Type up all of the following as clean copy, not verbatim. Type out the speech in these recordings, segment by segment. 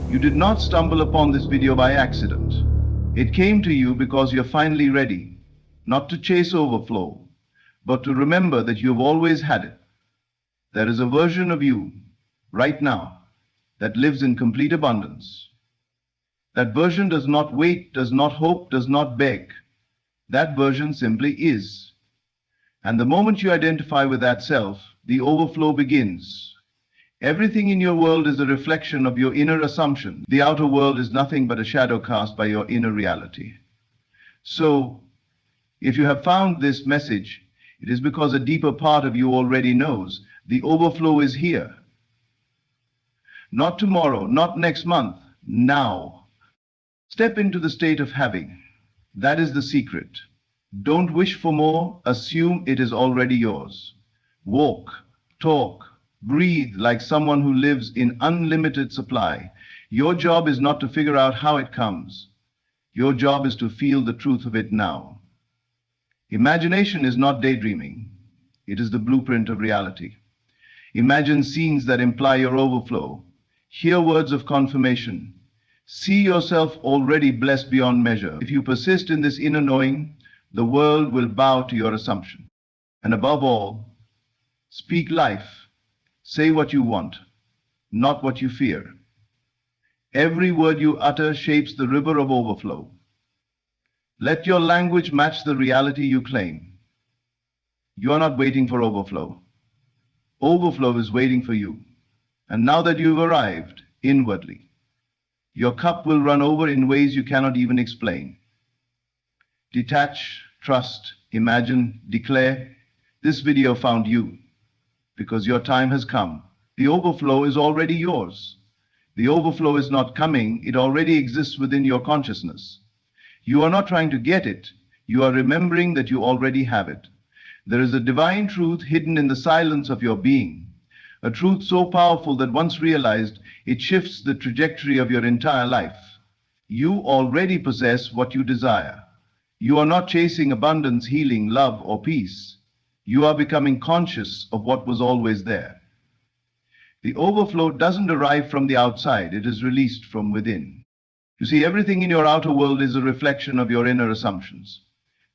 You did not stumble upon this video by accident. It came to you because you're finally ready, not to chase overflow, but to remember that you have always had it. There is a version of you, right now, that lives in complete abundance. That version does not wait, does not hope, does not beg. That version simply is. And the moment you identify with that self, the overflow begins. Everything in your world is a reflection of your inner assumption. The outer world is nothing but a shadow cast by your inner reality. So, if you have found this message, it is because a deeper part of you already knows the overflow is here. Not tomorrow, not next month, now. Step into the state of having. That is the secret. Don't wish for more, assume it is already yours. Walk, talk, breathe like someone who lives in unlimited supply. Your job is not to figure out how it comes. Your job is to feel the truth of it now. Imagination is not daydreaming. It is the blueprint of reality. Imagine scenes that imply your overflow. Hear words of confirmation. See yourself already blessed beyond measure. If you persist in this inner knowing, the world will bow to your assumption. And above all, speak life. Say what you want, not what you fear. Every word you utter shapes the river of overflow. Let your language match the reality you claim. You are not waiting for overflow. Overflow is waiting for you. And now that you've arrived inwardly, your cup will run over in ways you cannot even explain. Detach, trust, imagine, declare. This video found you because your time has come. The overflow is already yours. The overflow is not coming, it already exists within your consciousness. You are not trying to get it, you are remembering that you already have it. There is a divine truth hidden in the silence of your being, a truth so powerful that once realized, it shifts the trajectory of your entire life. You already possess what you desire. You are not chasing abundance, healing, love, or peace. You are becoming conscious of what was always there. The overflow doesn't arrive from the outside, it is released from within. You see, everything in your outer world is a reflection of your inner assumptions.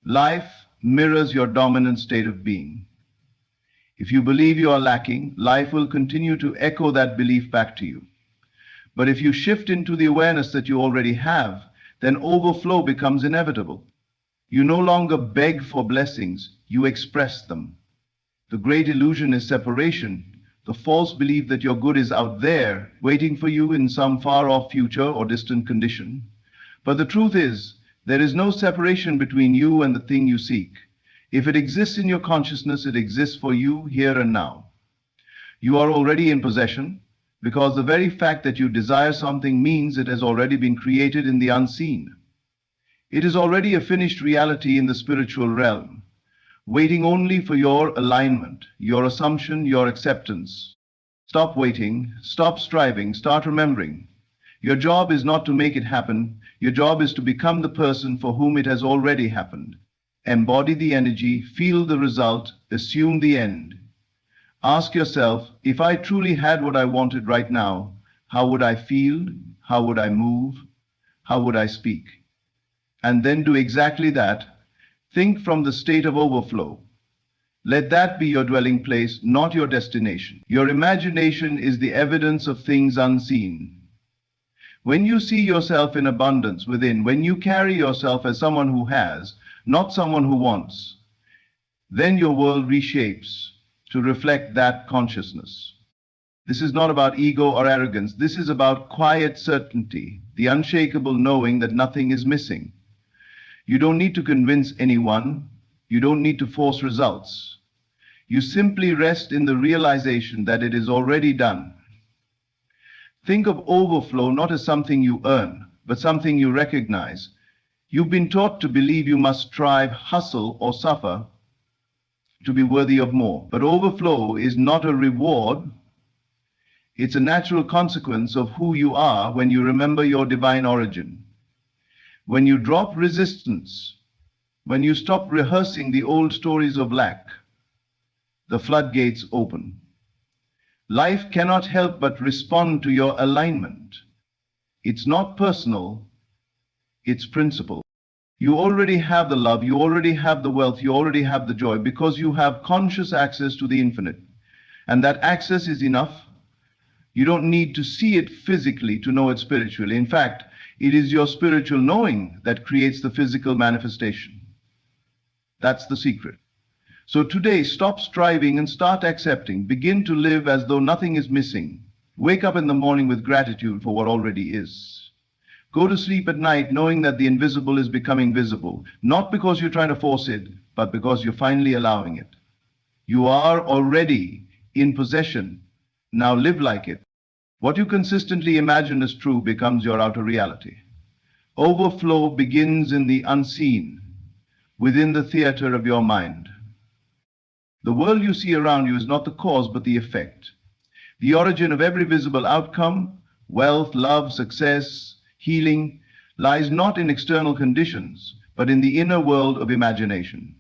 Life mirrors your dominant state of being. If you believe you are lacking, life will continue to echo that belief back to you. But if you shift into the awareness that you already have, then overflow becomes inevitable. You no longer beg for blessings, you express them. The great illusion is separation, the false belief that your good is out there, waiting for you in some far-off future or distant condition. But the truth is, there is no separation between you and the thing you seek. If it exists in your consciousness, it exists for you here and now. You are already in possession, because the very fact that you desire something means it has already been created in the unseen. It is already a finished reality in the spiritual realm, waiting only for your alignment, your assumption, your acceptance. Stop waiting, stop striving, start remembering. Your job is not to make it happen, your job is to become the person for whom it has already happened. Embody the energy, feel the result, assume the end. Ask yourself, if I truly had what I wanted right now, how would I feel? How would I move? How would I speak? And then do exactly that. Think from the state of overflow. Let that be your dwelling place, not your destination. Your imagination is the evidence of things unseen. When you see yourself in abundance within, when you carry yourself as someone who has, not someone who wants, then your world reshapes to reflect that consciousness. This is not about ego or arrogance. This is about quiet certainty, the unshakable knowing that nothing is missing. You don't need to convince anyone. You don't need to force results. You simply rest in the realization that it is already done. Think of overflow not as something you earn, but something you recognize. You've been taught to believe you must strive, hustle, or suffer to be worthy of more. But overflow is not a reward. It's a natural consequence of who you are when you remember your divine origin. When you drop resistance, when you stop rehearsing the old stories of lack, the floodgates open. Life cannot help but respond to your alignment. It's not personal, it's principle. You already have the love, you already have the wealth, you already have the joy because you have conscious access to the infinite. And that access is enough. You don't need to see it physically to know it spiritually. In fact, it is your spiritual knowing that creates the physical manifestation. That's the secret. So today, stop striving and start accepting. Begin to live as though nothing is missing. Wake up in the morning with gratitude for what already is. Go to sleep at night knowing that the invisible is becoming visible, not because you're trying to force it, but because you're finally allowing it. You are already in possession. Now live like it. What you consistently imagine as true becomes your outer reality. Overflow begins in the unseen, within the theater of your mind. The world you see around you is not the cause, but the effect. The origin of every visible outcome, wealth, love, success, healing, lies not in external conditions, but in the inner world of imagination.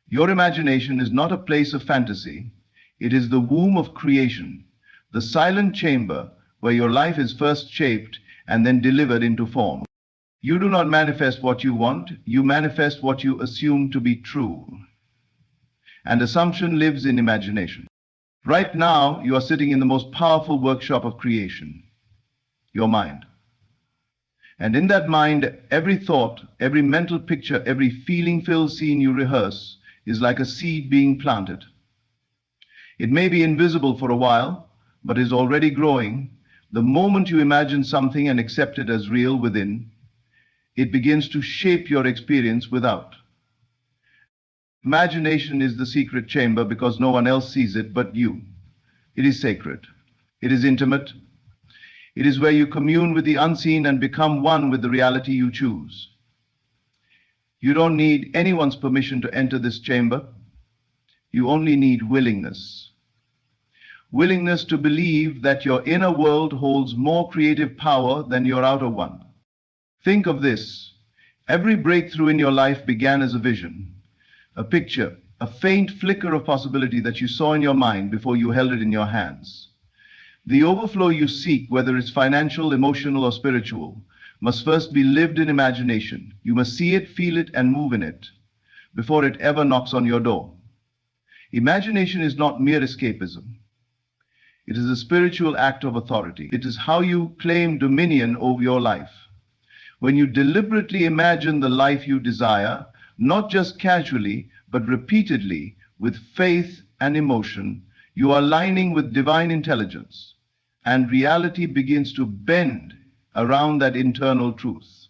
Your imagination is not a place of fantasy. It is the womb of creation, the silent chamber where your life is first shaped and then delivered into form. You do not manifest what you want, you manifest what you assume to be true. And assumption lives in imagination. Right now, you are sitting in the most powerful workshop of creation, your mind. And in that mind, every thought, every mental picture, every feeling-filled scene you rehearse is like a seed being planted. It may be invisible for a while, but is already growing. The moment you imagine something and accept it as real within, it begins to shape your experience without. Imagination is the secret chamber because no one else sees it but you. It is sacred. It is intimate. It is where you commune with the unseen and become one with the reality you choose. You don't need anyone's permission to enter this chamber. You only need willingness. Willingness to believe that your inner world holds more creative power than your outer one. Think of this. Every breakthrough in your life began as a vision, a picture, a faint flicker of possibility that you saw in your mind before you held it in your hands. The overflow you seek, whether it's financial, emotional, or spiritual, must first be lived in imagination. You must see it, feel it, and move in it before it ever knocks on your door. Imagination is not mere escapism. It is a spiritual act of authority. It is how you claim dominion over your life. When you deliberately imagine the life you desire, not just casually, but repeatedly, with faith and emotion, you are aligning with divine intelligence, and reality begins to bend around that internal truth.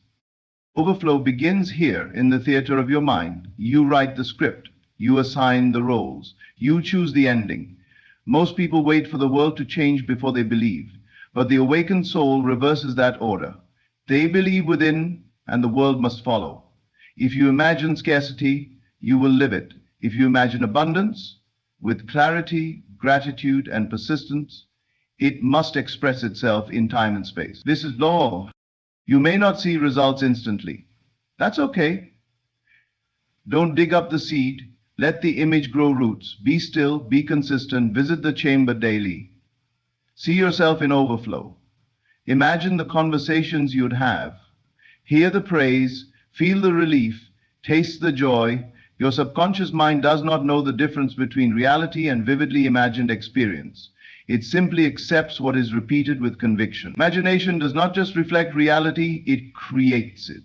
Overflow begins here in the theater of your mind. You write the script, you assign the roles, you choose the ending. Most people wait for the world to change before they believe, but the awakened soul reverses that order. They believe within, and the world must follow. If you imagine scarcity, you will live it. If you imagine abundance, with clarity, gratitude, and persistence, it must express itself in time and space. This is law. You may not see results instantly. That's okay. Don't dig up the seed. Let the image grow roots. Be still, be consistent, visit the chamber daily. See yourself in overflow. Imagine the conversations you'd have. Hear the praise, feel the relief, taste the joy. Your subconscious mind does not know the difference between reality and vividly imagined experience. It simply accepts what is repeated with conviction. Imagination does not just reflect reality, it creates it.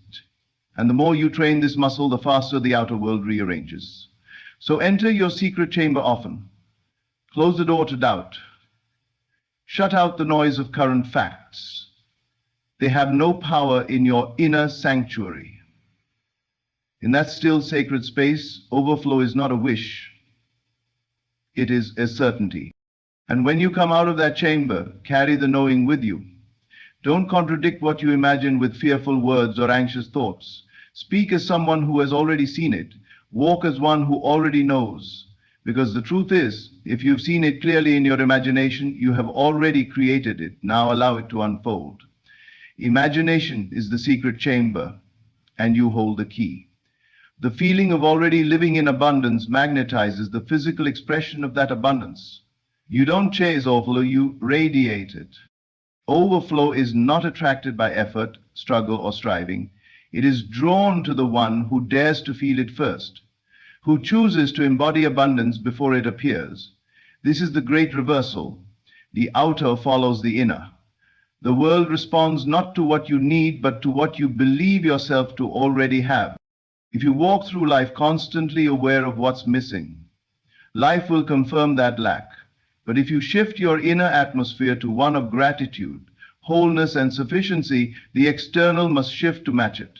And the more you train this muscle, the faster the outer world rearranges. So enter your secret chamber often. Close the door to doubt. Shut out the noise of current facts. They have no power in your inner sanctuary. In that still sacred space, overflow is not a wish. It is a certainty. And when you come out of that chamber, carry the knowing with you. Don't contradict what you imagine with fearful words or anxious thoughts. Speak as someone who has already seen it. Walk as one who already knows. Because the truth is, if you've seen it clearly in your imagination, you have already created it. Now allow it to unfold. Imagination is the secret chamber, and you hold the key. The feeling of already living in abundance magnetizes the physical expression of that abundance. You don't chase overflow, you radiate it. Overflow is not attracted by effort, struggle, or striving. It is drawn to the one who dares to feel it first, who chooses to embody abundance before it appears. This is the great reversal. The outer follows the inner. The world responds not to what you need, but to what you believe yourself to already have. If you walk through life constantly aware of what's missing, life will confirm that lack. But if you shift your inner atmosphere to one of gratitude, wholeness, and sufficiency, the external must shift to match it.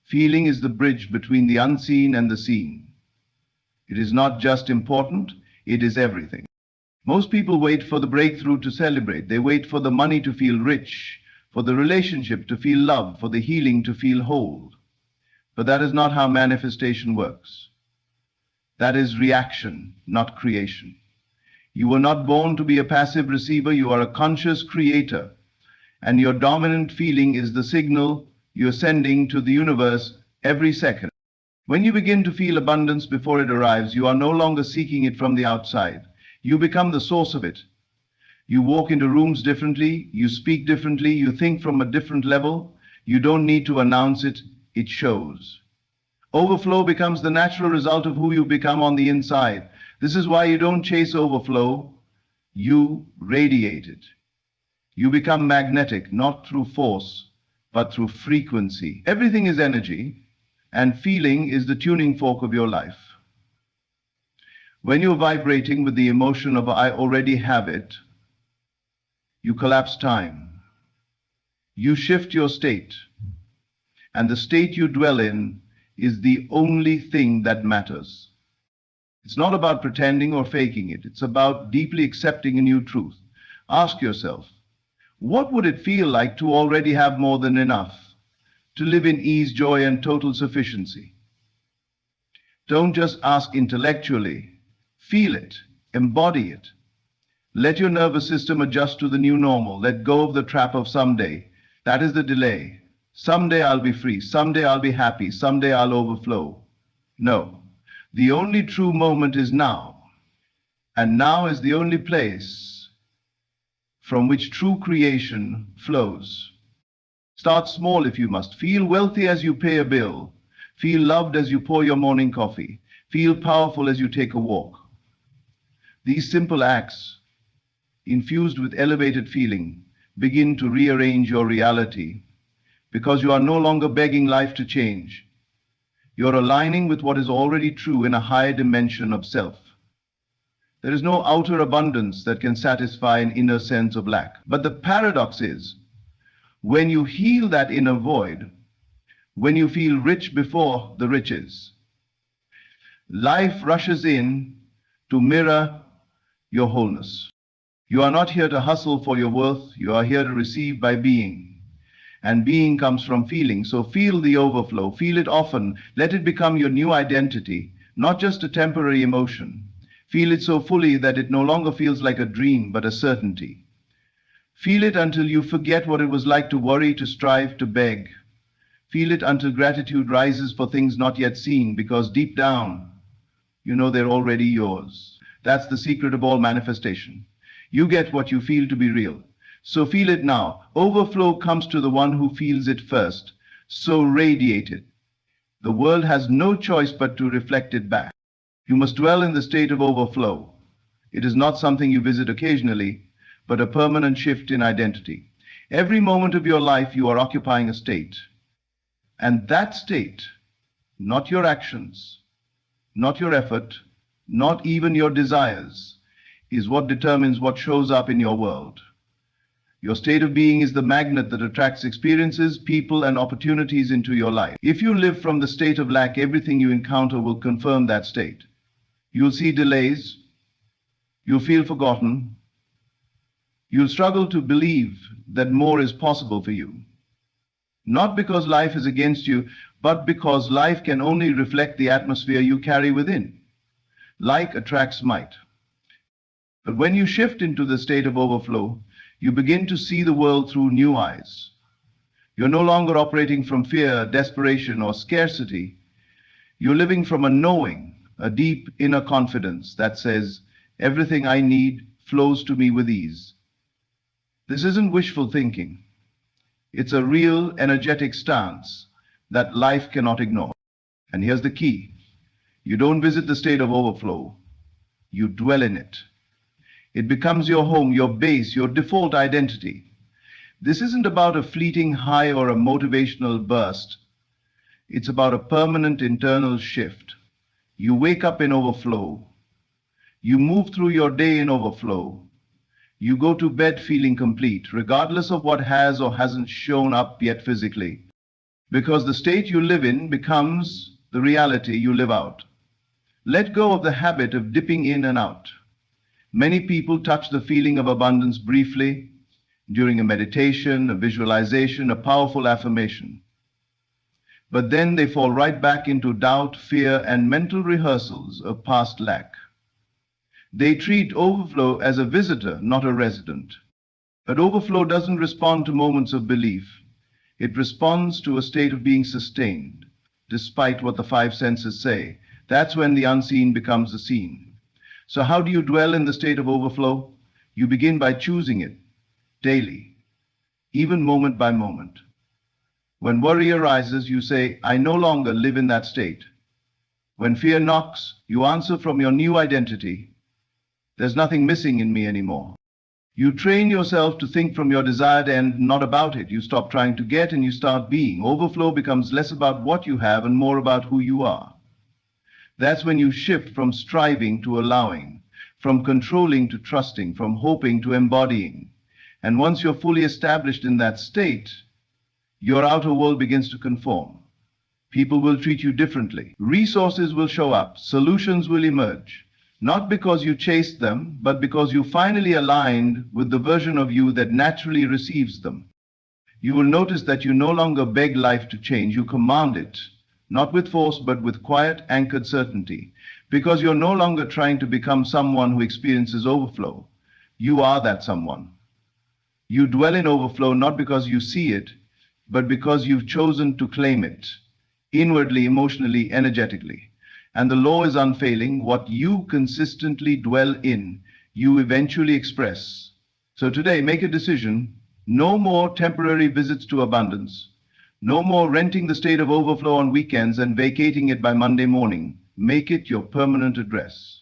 Feeling is the bridge between the unseen and the seen. It is not just important, it is everything. Most people wait for the breakthrough to celebrate. They wait for the money to feel rich, for the relationship to feel loved, for the healing to feel whole. But that is not how manifestation works. That is reaction, not creation. You were not born to be a passive receiver, you are a conscious creator. And your dominant feeling is the signal you're sending to the universe every second. When you begin to feel abundance before it arrives, you are no longer seeking it from the outside. You become the source of it. You walk into rooms differently, you speak differently, you think from a different level. You don't need to announce it, it shows. Overflow becomes the natural result of who you become on the inside. This is why you don't chase overflow, you radiate it. You become magnetic, not through force, but through frequency. Everything is energy, and feeling is the tuning fork of your life. When you're vibrating with the emotion of I already have it, you collapse time. You shift your state, and the state you dwell in is the only thing that matters. It's not about pretending or faking it. It's about deeply accepting a new truth. Ask yourself, what would it feel like to already have more than enough, to live in ease, joy, and total sufficiency? Don't just ask intellectually. Feel it, embody it. Let your nervous system adjust to the new normal. Let go of the trap of someday. That is the delay. Someday I'll be free. Someday I'll be happy. Someday I'll overflow. No. The only true moment is now. And now is the only place from which true creation flows. Start small if you must. Feel wealthy as you pay a bill. Feel loved as you pour your morning coffee. Feel powerful as you take a walk. These simple acts, infused with elevated feeling, begin to rearrange your reality because you are no longer begging life to change. You're aligning with what is already true in a higher dimension of self. There is no outer abundance that can satisfy an inner sense of lack. But the paradox is, when you heal that inner void, when you feel rich before the riches, life rushes in to mirror your wholeness. You are not here to hustle for your worth. You are here to receive by being. And being comes from feeling. So feel the overflow. Feel it often. Let it become your new identity, not just a temporary emotion. Feel it so fully that it no longer feels like a dream, but a certainty. Feel it until you forget what it was like to worry, to strive, to beg. Feel it until gratitude rises for things not yet seen, because deep down, you know they're already yours. That's the secret of all manifestation. You get what you feel to be real. So feel it now. Overflow comes to the one who feels it first. So radiate it. The world has no choice but to reflect it back. You must dwell in the state of overflow. It is not something you visit occasionally, but a permanent shift in identity. Every moment of your life you are occupying a state. And that state, not your actions, not your effort, not even your desires, is what determines what shows up in your world. Your state of being is the magnet that attracts experiences, people, and opportunities into your life. If you live from the state of lack, everything you encounter will confirm that state. You'll see delays. You'll feel forgotten. You'll struggle to believe that more is possible for you. Not because life is against you, but because life can only reflect the atmosphere you carry within. Like attracts might. But when you shift into the state of overflow, you begin to see the world through new eyes. You're no longer operating from fear, desperation, or scarcity. You're living from a knowing, a deep inner confidence that says, everything I need flows to me with ease. This isn't wishful thinking. It's a real, energetic stance that life cannot ignore. And here's the key. You don't visit the state of overflow. You dwell in it. It becomes your home, your base, your default identity. This isn't about a fleeting high or a motivational burst. It's about a permanent internal shift. You wake up in overflow. You move through your day in overflow. You go to bed feeling complete, regardless of what has or hasn't shown up yet physically. Because the state you live in becomes the reality you live out. Let go of the habit of dipping in and out. Many people touch the feeling of abundance briefly during a meditation, a visualization, a powerful affirmation. But then they fall right back into doubt, fear, and mental rehearsals of past lack. They treat overflow as a visitor, not a resident. But overflow doesn't respond to moments of belief. It responds to a state of being sustained, despite what the five senses say. That's when the unseen becomes the seen. So how do you dwell in the state of overflow? You begin by choosing it daily, even moment by moment. When worry arises, you say, I no longer live in that state. When fear knocks, you answer from your new identity. There's nothing missing in me anymore. You train yourself to think from your desired end, not about it. You stop trying to get and you start being. Overflow becomes less about what you have and more about who you are. That's when you shift from striving to allowing, from controlling to trusting, from hoping to embodying. And once you're fully established in that state, your outer world begins to conform. People will treat you differently. Resources will show up. Solutions will emerge. Not because you chased them, but because you finally aligned with the version of you that naturally receives them. You will notice that you no longer beg life to change. You command it, not with force, but with quiet, anchored certainty. Because you're no longer trying to become someone who experiences overflow. You are that someone. You dwell in overflow not because you see it, but because you've chosen to claim it, inwardly, emotionally, energetically. And the law is unfailing. What you consistently dwell in, you eventually express. So today, make a decision. No more temporary visits to abundance. No more renting the state of overflow on weekends and vacating it by Monday morning. Make it your permanent address.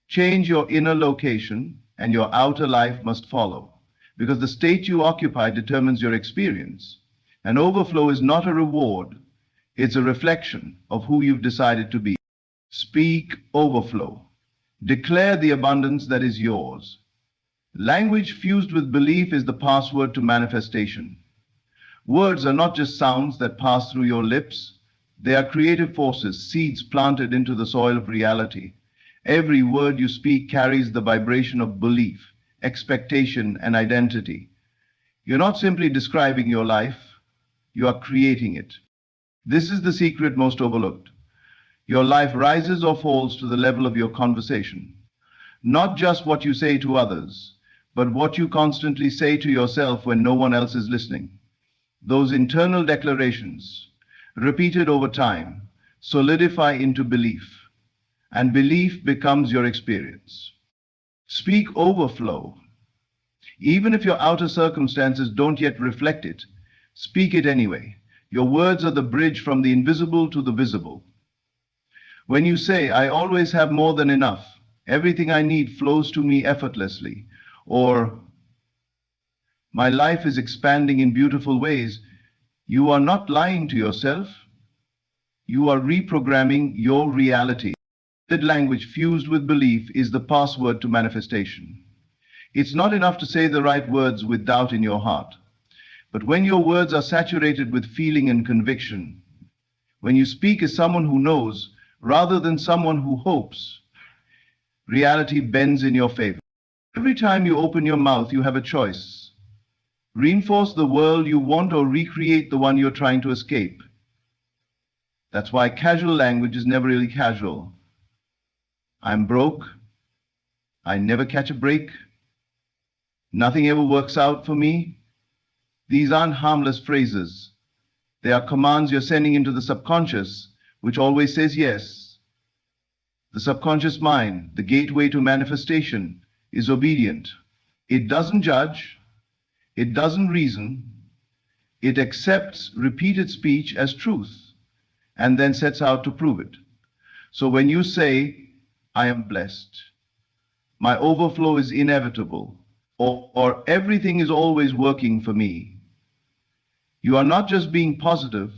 Change your inner location, and your outer life must follow. Because the state you occupy determines your experience. And overflow is not a reward. It's a reflection of who you've decided to be. Speak overflow. Declare the abundance that is yours. Language fused with belief is the password to manifestation. Words are not just sounds that pass through your lips. They are creative forces, seeds planted into the soil of reality. Every word you speak carries the vibration of belief, expectation, and identity. You're not simply describing your life, you are creating it. This is the secret most overlooked. Your life rises or falls to the level of your conversation. Not just what you say to others, but what you constantly say to yourself when no one else is listening. Those internal declarations, repeated over time, solidify into belief, and belief becomes your experience. Speak overflow. Even if your outer circumstances don't yet reflect it, speak it anyway. Your words are the bridge from the invisible to the visible. When you say, I always have more than enough, everything I need flows to me effortlessly, or my life is expanding in beautiful ways, you are not lying to yourself. You are reprogramming your reality. That language fused with belief is the password to manifestation. It's not enough to say the right words with doubt in your heart. But when your words are saturated with feeling and conviction, when you speak as someone who knows rather than someone who hopes, reality bends in your favor. Every time you open your mouth, you have a choice. Reinforce the world you want or recreate the one you're trying to escape. That's why casual language is never really casual. I'm broke. I never catch a break. Nothing ever works out for me. These aren't harmless phrases. They are commands you're sending into the subconscious, which always says yes. The subconscious mind, the gateway to manifestation, is obedient. It doesn't judge. It doesn't reason. It accepts repeated speech as truth and then sets out to prove it. So when you say, I am blessed, my overflow is inevitable, or everything is always working for me, you are not just being positive,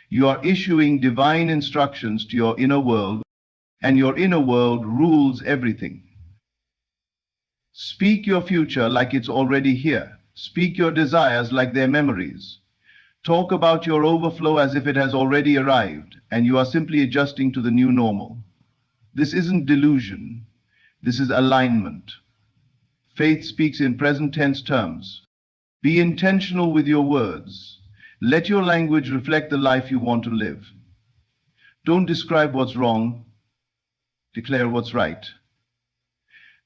you are issuing divine instructions to your inner world, and your inner world rules everything. Speak your future like it's already here. Speak your desires like they're memories. Talk about your overflow as if it has already arrived, and you are simply adjusting to the new normal. This isn't delusion. This is alignment. Faith speaks in present tense terms. Be intentional with your words. Let your language reflect the life you want to live. Don't describe what's wrong. Declare what's right.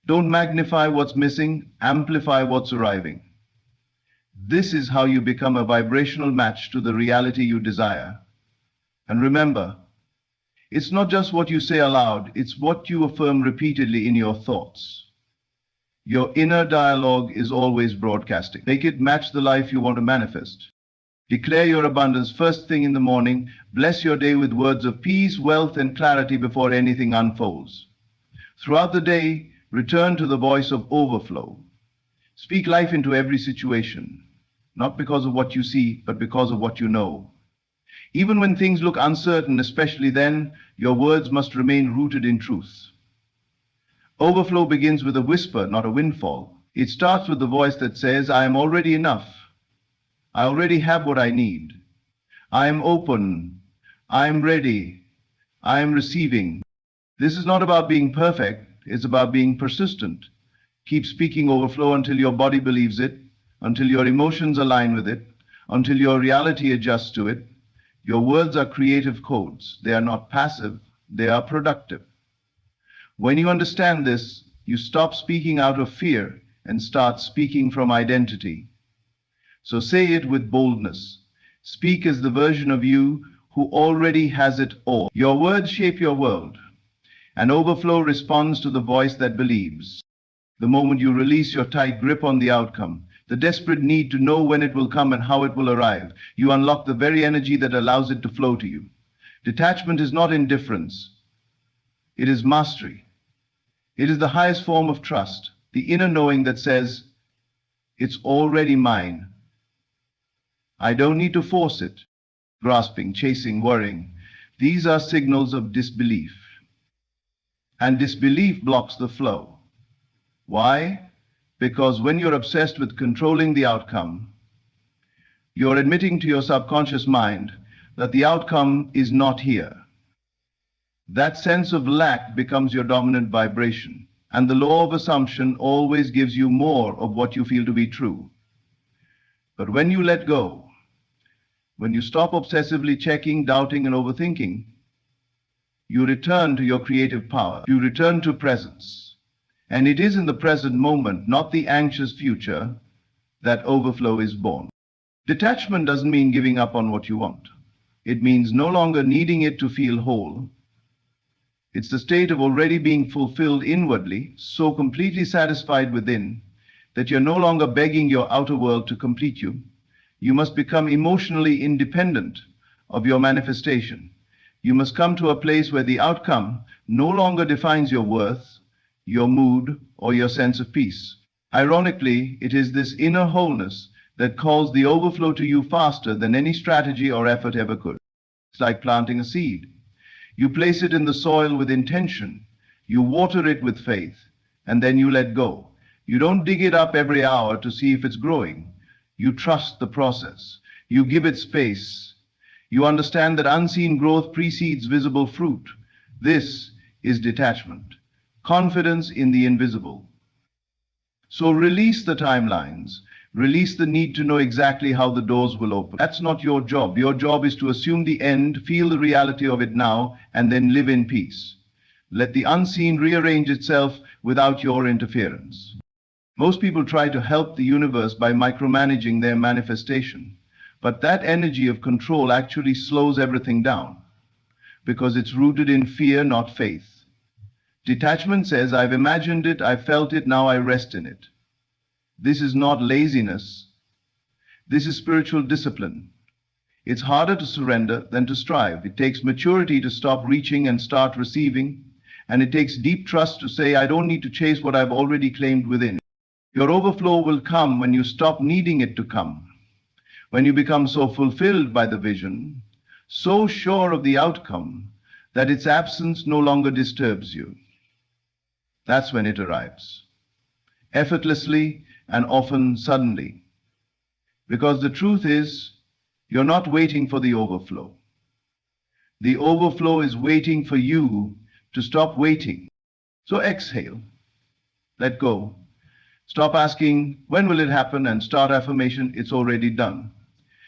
Don't magnify what's missing. Amplify what's arriving. This is how you become a vibrational match to the reality you desire. And remember, it's not just what you say aloud, it's what you affirm repeatedly in your thoughts. Your inner dialogue is always broadcasting. Make it match the life you want to manifest. Declare your abundance first thing in the morning. Bless your day with words of peace, wealth, and clarity before anything unfolds. Throughout the day, return to the voice of overflow. Speak life into every situation, not because of what you see, but because of what you know. Even when things look uncertain, especially then, your words must remain rooted in truth. Overflow begins with a whisper, not a windfall. It starts with the voice that says, I am already enough. I already have what I need. I am open. I am ready. I am receiving. This is not about being perfect. It's about being persistent. Keep speaking overflow until your body believes it, until your emotions align with it, until your reality adjusts to it. Your words are creative codes. They are not passive. They are productive. When you understand this, you stop speaking out of fear and start speaking from identity. So say it with boldness. Speak as the version of you who already has it all. Your words shape your world, and overflow responds to the voice that believes. The moment you release your tight grip on the outcome, the desperate need to know when it will come and how it will arrive, you unlock the very energy that allows it to flow to you. Detachment is not indifference. It is mastery. It is the highest form of trust, the inner knowing that says, it's already mine. I don't need to force it. Grasping, chasing, worrying. These are signals of disbelief. And disbelief blocks the flow. Why? Because when you're obsessed with controlling the outcome, you're admitting to your subconscious mind that the outcome is not here. That sense of lack becomes your dominant vibration, and the law of assumption always gives you more of what you feel to be true. But when you let go, when you stop obsessively checking, doubting, and overthinking, you return to your creative power. You return to presence. And it is in the present moment, not the anxious future, that overflow is born. Detachment doesn't mean giving up on what you want. It means no longer needing it to feel whole. It's the state of already being fulfilled inwardly, so completely satisfied within, that you're no longer begging your outer world to complete you. You must become emotionally independent of your manifestation. You must come to a place where the outcome no longer defines your worth, your mood, or your sense of peace. Ironically, it is this inner wholeness that calls the overflow to you faster than any strategy or effort ever could. It's like planting a seed. You place it in the soil with intention. You water it with faith, and then you let go. You don't dig it up every hour to see if it's growing. You trust the process. You give it space. You understand that unseen growth precedes visible fruit. This is detachment, confidence in the invisible. So release the timelines. Release the need to know exactly how the doors will open. That's not your job. Your job is to assume the end, feel the reality of it now, and then live in peace. Let the unseen rearrange itself without your interference. Most people try to help the universe by micromanaging their manifestation, but that energy of control actually slows everything down because it's rooted in fear, not faith. Detachment says, I've imagined it, I felt it, now I rest in it. This is not laziness. This is spiritual discipline. It's harder to surrender than to strive. It takes maturity to stop reaching and start receiving. And it takes deep trust to say, I don't need to chase what I've already claimed within. Your overflow will come when you stop needing it to come. When you become so fulfilled by the vision, so sure of the outcome, that its absence no longer disturbs you. That's when it arrives. Effortlessly and often suddenly. Because the truth is, you're not waiting for the overflow. The overflow is waiting for you to stop waiting. So exhale. Let go. Stop asking, when will it happen? And start affirmation, it's already done.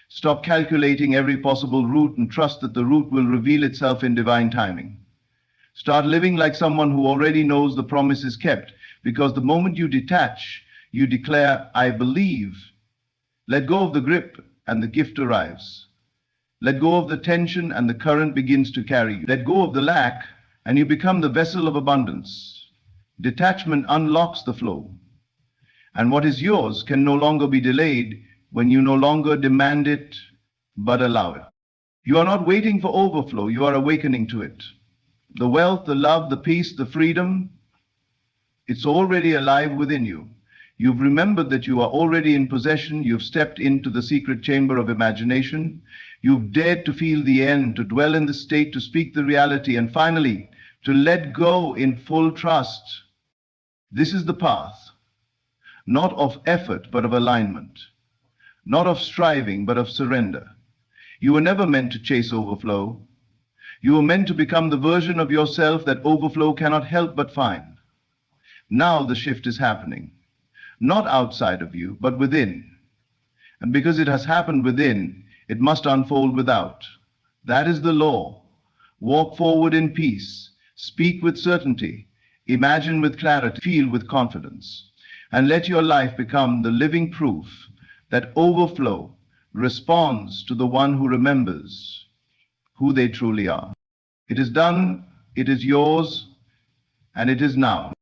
Stop calculating every possible route and trust that the route will reveal itself in divine timing. Start living like someone who already knows the promise is kept, because the moment you detach, you declare, I believe. Let go of the grip and the gift arrives. Let go of the tension and the current begins to carry you. Let go of the lack and you become the vessel of abundance. Detachment unlocks the flow. And what is yours can no longer be delayed when you no longer demand it, but allow it. You are not waiting for overflow, you are awakening to it. The wealth, the love, the peace, the freedom, it's already alive within you. You've remembered that you are already in possession. You've stepped into the secret chamber of imagination. You've dared to feel the end, to dwell in the state, to speak the reality, and finally, to let go in full trust. This is the path, not of effort, but of alignment. Not of striving, but of surrender. You were never meant to chase overflow. You were meant to become the version of yourself that overflow cannot help but find. Now the shift is happening. Not outside of you, but within. And because it has happened within, it must unfold without. That is the law. Walk forward in peace. Speak with certainty. Imagine with clarity. Feel with confidence. And let your life become the living proof that overflow responds to the one who remembers who they truly are. It is done, it is yours, and it is now.